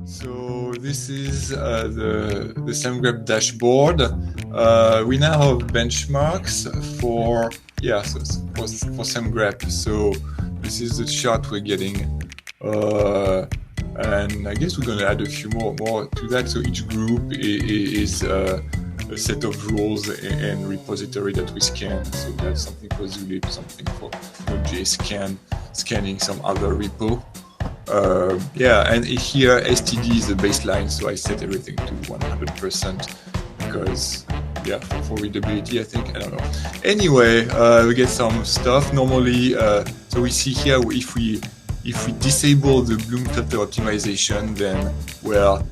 So this is the Semgrep dashboard. We now have benchmarks for Semgrep. So this is the chart we're getting, and I guess we're going to add a few more to that. So each group is a set of rules and repository that we scan. So that's something for Zulip, something for Node.js scanning some other repo. And here std is the baseline, so I set everything to 100% because for readability, I think. I don't know. Anyway, we get some stuff normally. So we see here if we disable the Bloom filter optimization, then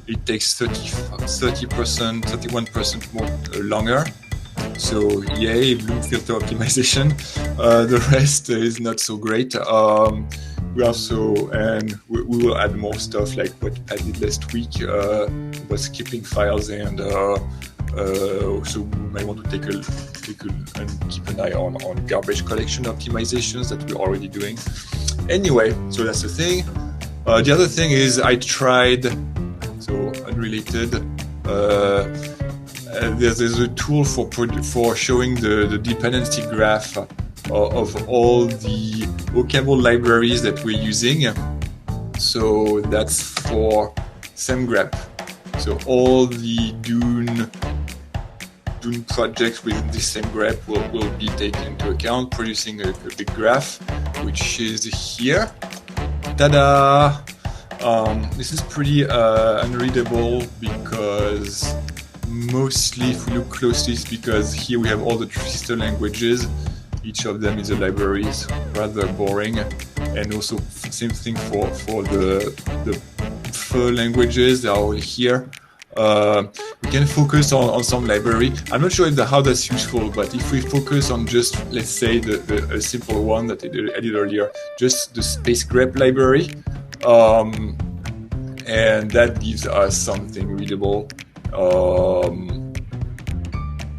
it takes 30%, 31% more longer. So yay, Bloom filter optimization. The rest is not so great. We will add more stuff like what I did last week about skipping files, and so we might want to take and keep an eye on garbage collection optimizations that we're already doing. Anyway, so that's the thing. The other thing is I tried, so unrelated, there's a tool for showing the dependency graph of all the OCaml libraries that we're using. So that's for Semgrep. So all the Dune projects within this Semgrep will be taken into account, producing a big graph, which is here. Ta-da! This is pretty unreadable because mostly, if we look closely, it's because here we have all the sister languages. Each of them is a library, it's rather boring. And also same thing for the fur languages, they're all here. We can focus on some library. I'm not sure how that's useful, but if we focus on just, let's say, a simple one that I did earlier, just the space grep library, and that gives us something readable.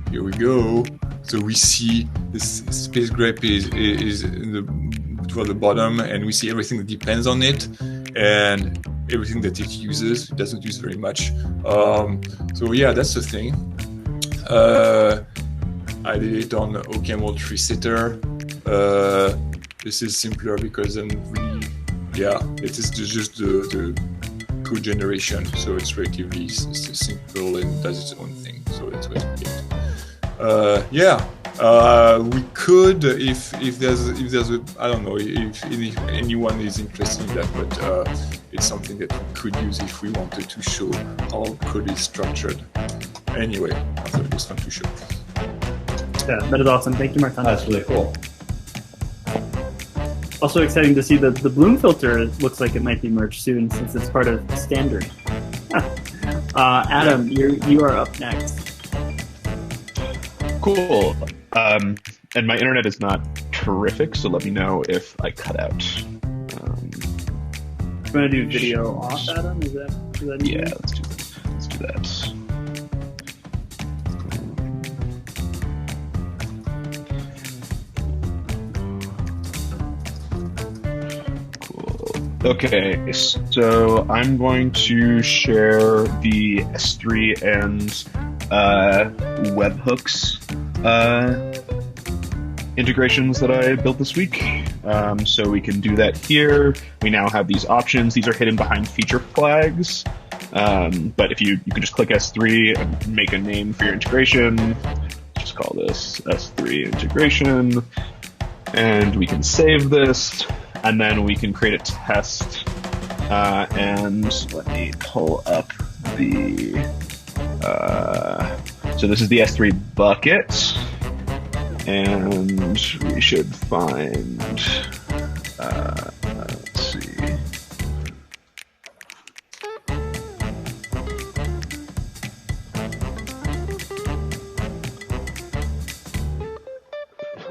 Here we go. So we see this space grep is toward the bottom, and we see everything that depends on it and everything that it uses. It doesn't use very much. So yeah, that's the thing. I did it on OCaml tree sitter. This is simpler because then it is just the code generation, so it's relatively simple and does its own thing. So that's what we get. We could if there's a, I don't know if anyone is interested in that, but it's something that we could use if we wanted to show how code is structured. Anyway, I thought it was fun to show. Yeah, that is awesome. Thank you, Martin. That's really cool. Also exciting to see that the Bloom filter looks like it might be merged soon since it's part of the standard. Adam, you are up next. Cool. And my internet is not terrific, so let me know if I cut out. You want to do video off, Adam? Is that easy? Yeah, let's do that. Cool. Okay, so I'm going to share the S3 and webhooks integrations that I built this week. So we can do that here. We now have these options. These are hidden behind feature flags. But if you can just click S3 and make a name for your integration. Just call this S3 integration. And we can save this. And then we can create a test. And let me pull up the... so this is the S3 bucket, and we should find, let's see.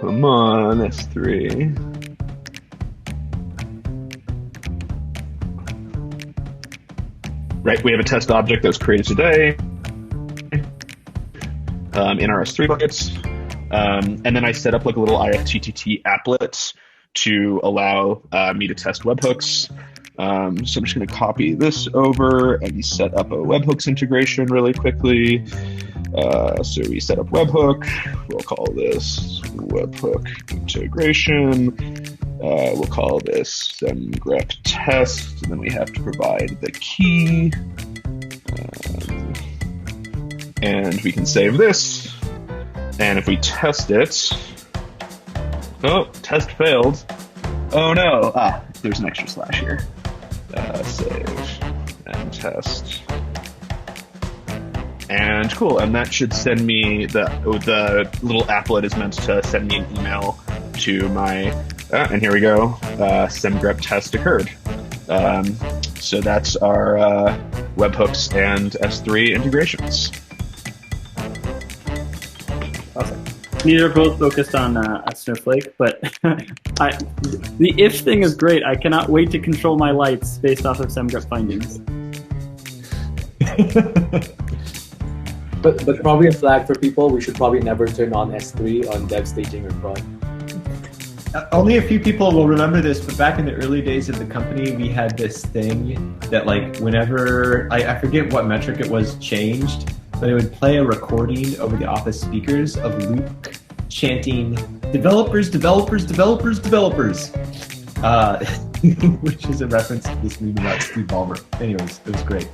Come on, S3. Right, we have a test object that was created today. In our S3 buckets. And then I set up like a little IFTTT applet to allow me to test webhooks. So I'm just going to copy this over and set up a webhooks integration really quickly. So we set up webhook. We'll call this webhook integration. We'll call this Semgrep test. And then we have to provide the key. And we can save this. And if we test it, oh, test failed. Oh no, there's an extra slash here. Save and test. And cool, and that should send me the little applet is meant to send me an email to my, and here we go, Semgrep test occurred. So that's our webhooks and S3 integrations. Awesome. These are both focused on a Snowflake, but the if thing is great. I cannot wait to control my lights based off of Semgrep findings. But probably a flag for people, we should probably never turn on S3 on dev staging or prod. Only a few people will remember this, but back in the early days of the company, we had this thing that like whenever, I forget what metric it was changed, but it would play a recording over the office speakers of Luke chanting, developers, developers, developers, developers, which is a reference to this meme about Steve Ballmer. Anyways, it was great.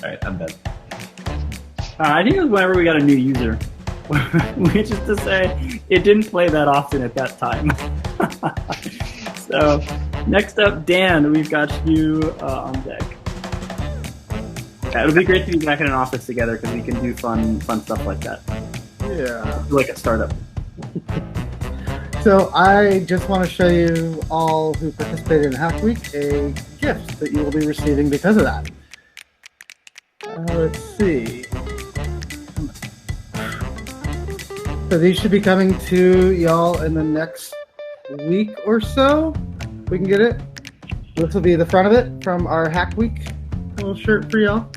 All right, I'm done. I think it was whenever we got a new user, which is to say, it didn't play that often at that time. So, next up, Dan, we've got you on deck. Yeah, it'll be great to be back in an office together because we can do fun stuff like that. Yeah. Like a startup. So I just want to show you all who participated in Hack Week a gift that you will be receiving because of that. Let's see. So these should be coming to y'all in the next week or so. We can get it. This will be the front of it from our Hack Week little shirt for y'all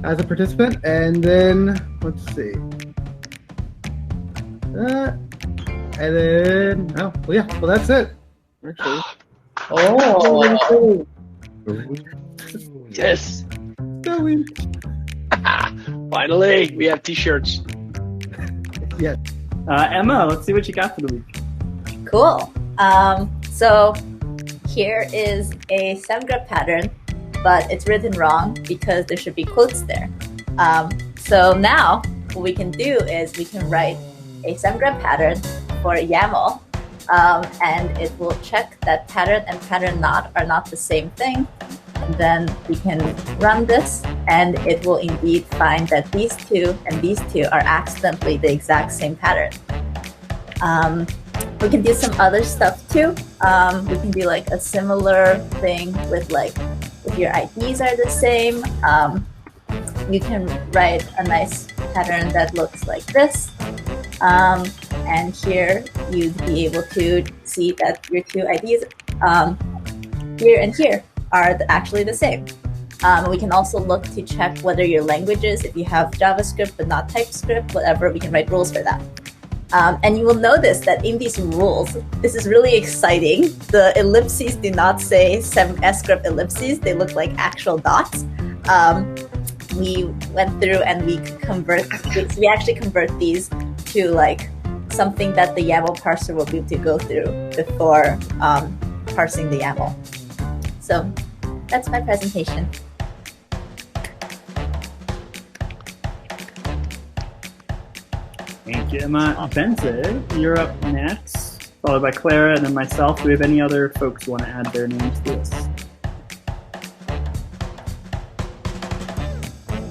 as a participant. And then, let's see. And then, oh, well, yeah, well, that's it. Actually. Oh! Yes! So Finally, we have t-shirts. yeah. Emma, let's see what you got for the week. Cool. So here is a Semgrep pattern, but it's written wrong because there should be quotes there. So now what we can do is we can write a Semgrep pattern for YAML, and it will check that pattern and pattern not are not the same thing. And then we can run this, and it will indeed find that these two and these two are accidentally the exact same pattern. We can do some other stuff too. We can do like a similar thing with like if your IDs are the same. You can write a nice pattern that looks like this. And here you'd be able to see that your two IDs here and here are actually the same. We can also look to check whether your languages, if you have JavaScript but not TypeScript, whatever, we can write rules for that. And you will notice that in these rules, this is really exciting. The ellipses do not say Semgrep ellipses, they look like actual dots. We went through and we actually convert these to like something that the YAML parser will be able to go through before parsing the YAML. So that's my presentation. Thank you, Emma. Benson, you're up next, followed by Clara and then myself. Do we have any other folks who want to add their names to this?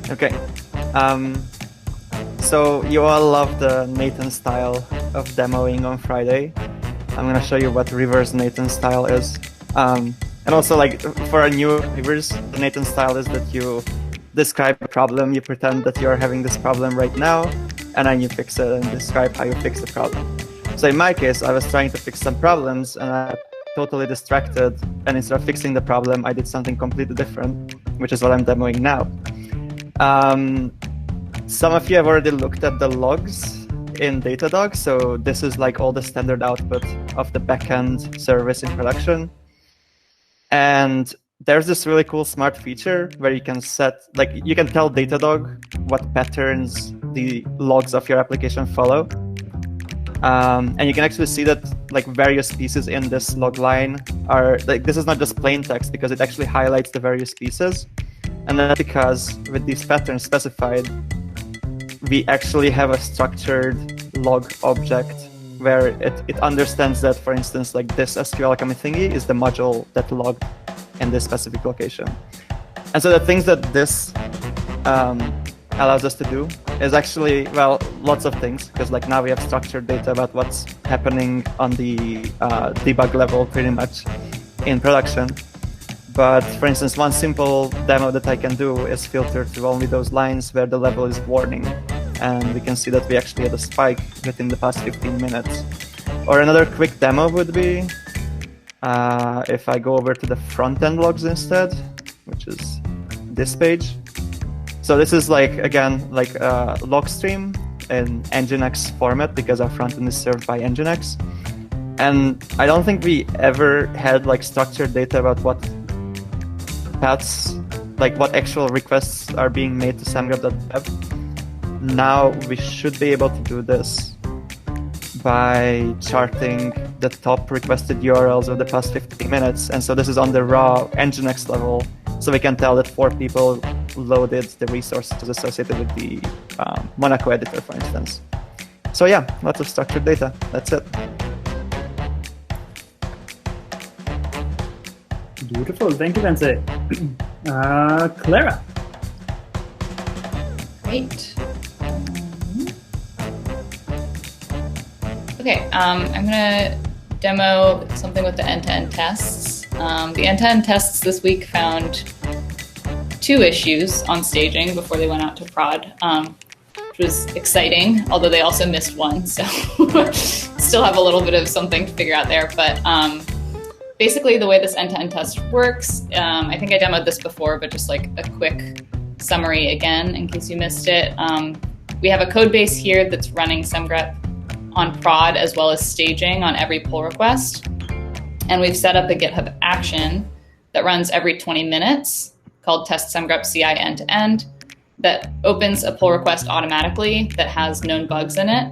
Okay. So you all love the Nathan style of demoing on Friday. I'm gonna show you what reverse Nathan style is. And also, like, for our new viewers, the Nathan style is that you describe a problem, you pretend that you're having this problem right now, and then you fix it and describe how you fix the problem. So in my case, I was trying to fix some problems, and I got totally distracted, and instead of fixing the problem, I did something completely different, which is what I'm demoing now. Some of you have already looked at the logs in Datadog, so this is like all the standard output of the backend service in production. And there's this really cool smart feature where you can set, like, you can tell Datadog what patterns the logs of your application follow. And you can actually see that like various pieces in this log line are like, this is not just plain text because it actually highlights the various pieces. And that's because with these patterns specified, we actually have a structured log object where it understands that, for instance, like this SQL commit thingy is the module that logged in this specific location. And so the things that this allows us to do is actually, well, lots of things, because like now we have structured data about what's happening on the debug level pretty much in production. But for instance, one simple demo that I can do is filter through only those lines where the level is warning. And we can see that we actually had a spike within the past 15 minutes. Or another quick demo would be if I go over to the front-end logs instead, which is this page. So this is like, again, like a log stream in Nginx format because our front-end is served by Nginx. And I don't think we ever had like structured data about what paths, like what actual requests are being made to semgrep.dev. Now we should be able to do this by charting the top requested URLs of the past 15 minutes. And so this is on the raw Nginx level. So we can tell that 4 people loaded the resources associated with the Monaco editor, for instance. So yeah, lots of structured data. That's it. Beautiful. Thank you, Bence. Clara. Great. Okay, I'm going to demo something with the end-to-end tests. The end-to-end tests this week found 2 issues on staging before they went out to prod, which was exciting, although they also missed one, so still have a little bit of something to figure out there. But basically the way this end-to-end test works, I think I demoed this before, but just like a quick summary again, in case you missed it. We have a code base here that's running Semgrep on prod as well as staging on every pull request. And we've set up a GitHub action that runs every 20 minutes called test Semgrep CI end-to-end that opens a pull request automatically that has known bugs in it,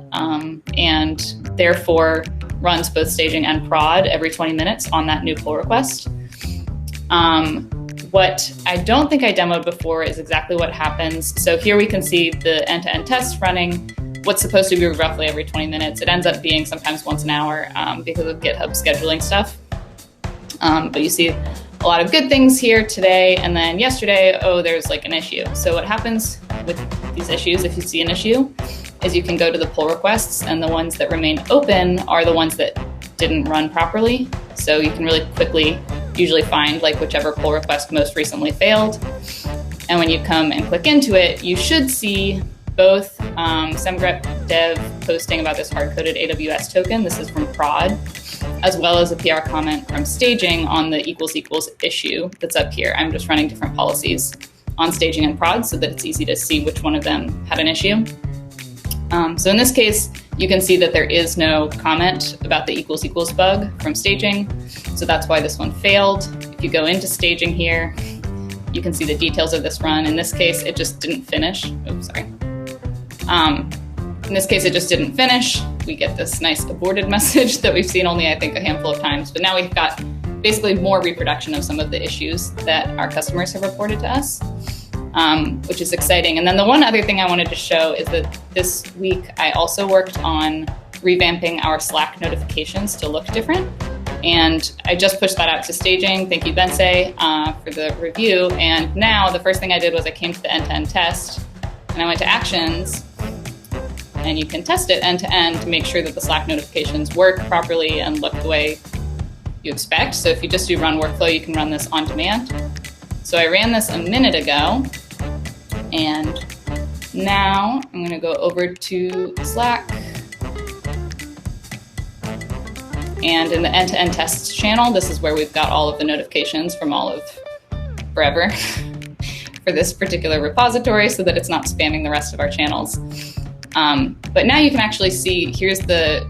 and therefore runs both staging and prod every 20 minutes on that new pull request. What I don't think I demoed before is exactly what happens. So here we can see the end-to-end test running what's supposed to be roughly every 20 minutes. It ends up being sometimes once an hour because of GitHub scheduling stuff. But you see a lot of good things here today, and then yesterday, oh, there's like an issue. So what happens with these issues, if you see an issue, is you can go to the pull requests, and the ones that remain open are the ones that didn't run properly. So you can really quickly usually find like whichever pull request most recently failed. And when you come and click into it, you should see both Semgrep dev posting about this hard-coded AWS token. This is from prod, as well as a PR comment from staging on the == issue that's up here. I'm just running different policies on staging and prod so that it's easy to see which one of them had an issue. So in this case, you can see that there is no comment about the == bug from staging. So that's why this one failed. If you go into staging here, you can see the details of this run. In this case, it just didn't finish. Oops, sorry. In this case, it just didn't finish. We get this nice aborted message that we've seen only, I think, a handful of times. But now we've got basically more reproduction of some of the issues that our customers have reported to us, which is exciting. And then the one other thing I wanted to show is that this week I also worked on revamping our Slack notifications to look different. And I just pushed that out to staging. Thank you, Bence, for the review. And now the first thing I did was I came to the end-to-end test, and I went to actions, and you can test it end-to-end to make sure that the Slack notifications work properly and look the way you expect. So if you just do run workflow, you can run this on demand. So I ran this a minute ago, and now I'm going to go over to Slack. And in the end-to-end tests channel, this is where we've got all of the notifications from all of forever for this particular repository so that it's not spamming the rest of our channels. But now you can actually see, here's the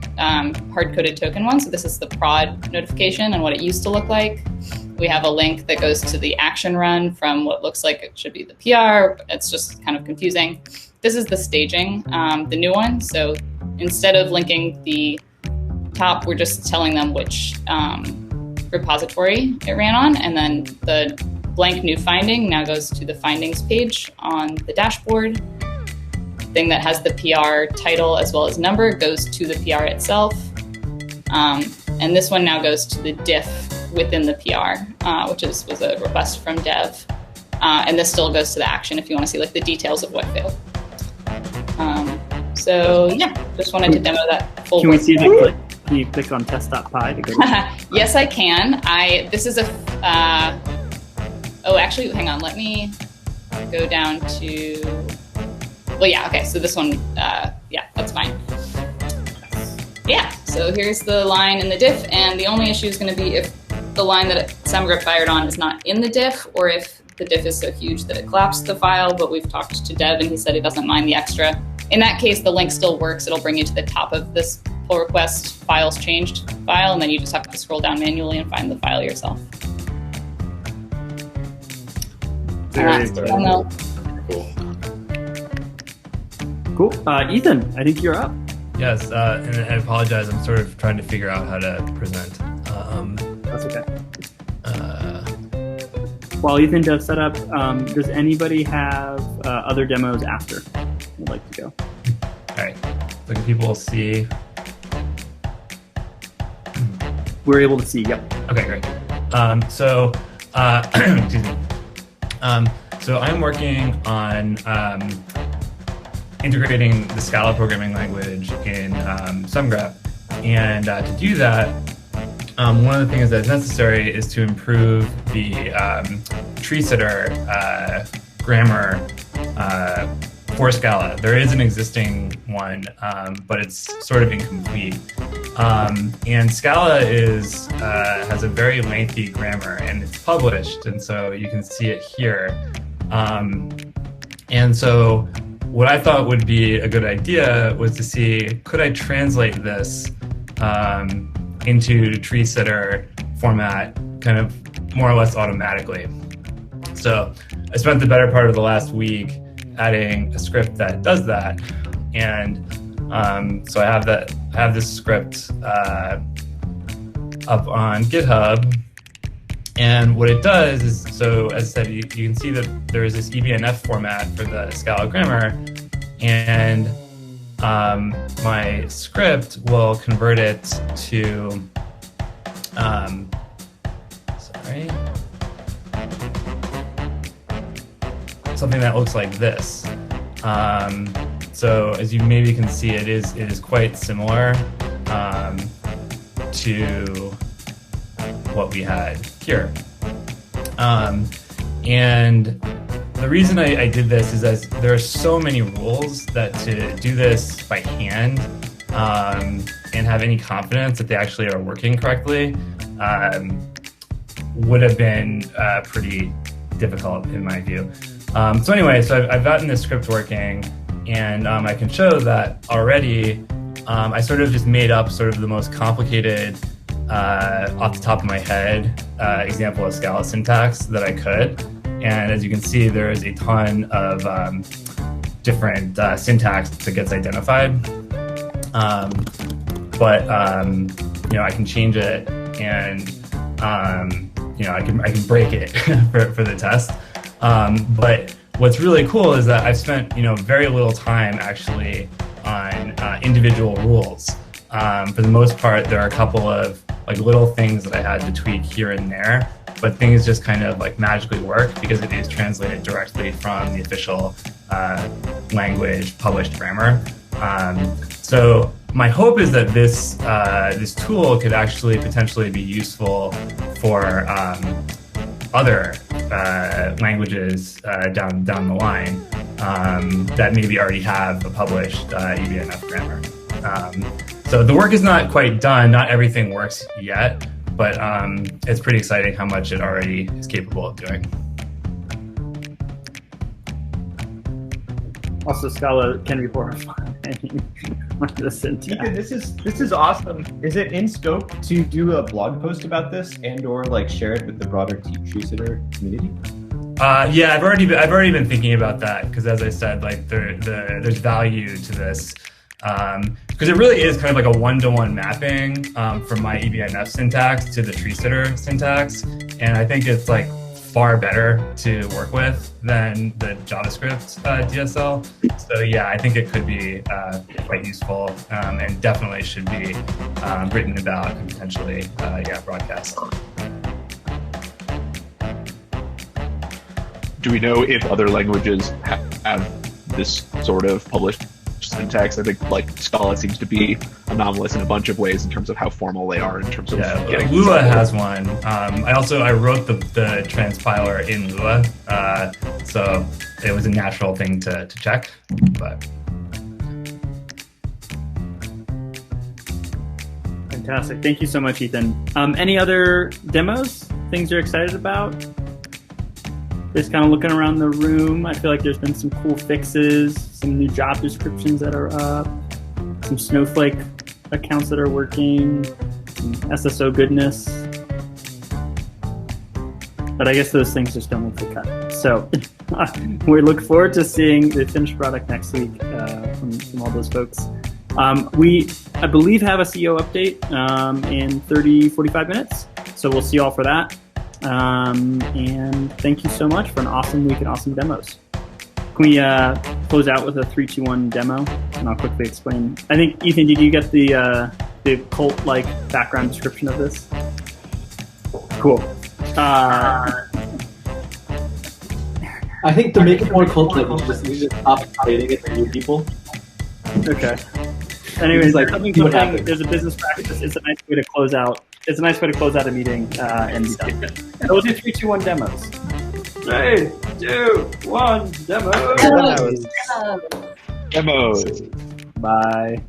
hard-coded token one. So this is the prod notification and what it used to look like. We have a link that goes to the action run from what looks like it should be the PR. It's just kind of confusing. This is the staging, the new one. So instead of linking the top, we're just telling them which repository it ran on. And then the blank new finding now goes to the findings page on the dashboard. The thing that has the PR title as well as number goes to the PR itself. And this one now goes to the diff within the PR, which was a request from dev. And this still goes to the action if you want to see like the details of what failed. So yeah, just wanted to demo that full. Can we see the click? Can you click on test.py to go? Yes, I can. This is a. Oh, actually, hang on. Let me go down to. Well, yeah. Okay. So this one. Yeah, that's fine. Yeah. So here's the line in the diff, and the only issue is going to be if the line that Semgrep fired on is not in the diff, or if the diff is so huge that it collapsed the file. But we've talked to Dev, and he said he doesn't mind the extra. In that case, the link still works. It'll bring you to the top of this pull request files changed file, and then you just have to scroll down manually and find the file yourself. Cool. Ethan, I think you're up. Yes, and I apologize. I'm sort of trying to figure out how to present. That's okay. While Ethan does set up, does anybody have other demos after would like to go? All right. So can people see? We're able to see. Yep. Okay, great. So, excuse me. So I'm working on integrating the Scala programming language in Semgrep, and to do that, one of the things that's necessary is to improve the tree sitter grammar for Scala. There is an existing one, but it's sort of incomplete. And Scala has a very lengthy grammar, and it's published, and so you can see it here. And so what I thought would be a good idea was to see, could I translate this into tree sitter format kind of more or less automatically. So I spent the better part of the last week adding a script that does that. And so I have this script up on GitHub. And what it does is, so as I said, you can see that there is this EBNF format for the Scala grammar, and my script will convert it to, something that looks like this. So as you maybe can see, it is quite similar to what we had here. And the reason I did this is as there are so many rules that to do this by hand and have any confidence that they actually are working correctly would have been pretty difficult in my view. So anyway, so I've gotten this script working, and I can show that already I sort of just made up sort of the most complicated off the top of my head example of Scala syntax that I could. And as you can see, there is a ton of different syntax that gets identified. But you know, I can change it, and you know, I can break it for the test. But what's really cool is that I've spent very little time actually on individual rules. For the most part, there are a couple of like little things that I had to tweak here and there, but things just kind of like magically work because it is translated directly from the official language published grammar. So my hope is that this this tool could actually potentially be useful for other languages down the line that maybe already have a published EBNF grammar. So the work is not quite done. Not everything works yet, but it's pretty exciting how much it already is capable of doing. Also, Scala can be horrifying. depending on the syntax. Ethan, this is awesome. Is it in scope to do a blog post about this and/or like share it with the broader tree sitter community? Yeah, I've already been thinking about that because, as I said, like there's value to this because it really is kind of like a one-to-one mapping from my EBNF syntax to the tree sitter syntax, and I think it's like far better to work with than the JavaScript DSL. So yeah, I think it could be quite useful and definitely should be written about and potentially broadcast. Do we know if other languages have this sort of published syntax? I think like Scala seems to be anomalous in a bunch of ways in terms of how formal they are in terms of getting. Lua has one. I wrote the transpiler in Lua, so it was a natural thing to check. But fantastic! Thank you so much, Ethan. Any other demos? Things you're excited about? Just kind of looking around the room, I feel like there's been some cool fixes, some new job descriptions that are up, some Snowflake accounts that are working, some SSO goodness. But I guess those things just don't make the cut. So we look forward to seeing the finished product next week from all those folks. We, I believe, have a CEO update in 30, 45 minutes. So we'll see you all for that. And thank you so much for an awesome week and awesome demos. Can we close out with a 3, 2, 1 demo? And I'll quickly explain. I think, Ethan, did you get the cult-like background description of this? Cool. I think to make it more cult-like, you just stop creating it to new people. Okay. Anyways, like, there's a business practice. It's a nice way to close out. It's a nice way to close out a meeting and be done. Those are 3, 2, 1 demos. 3, 2, 1 demos. Demos. Bye.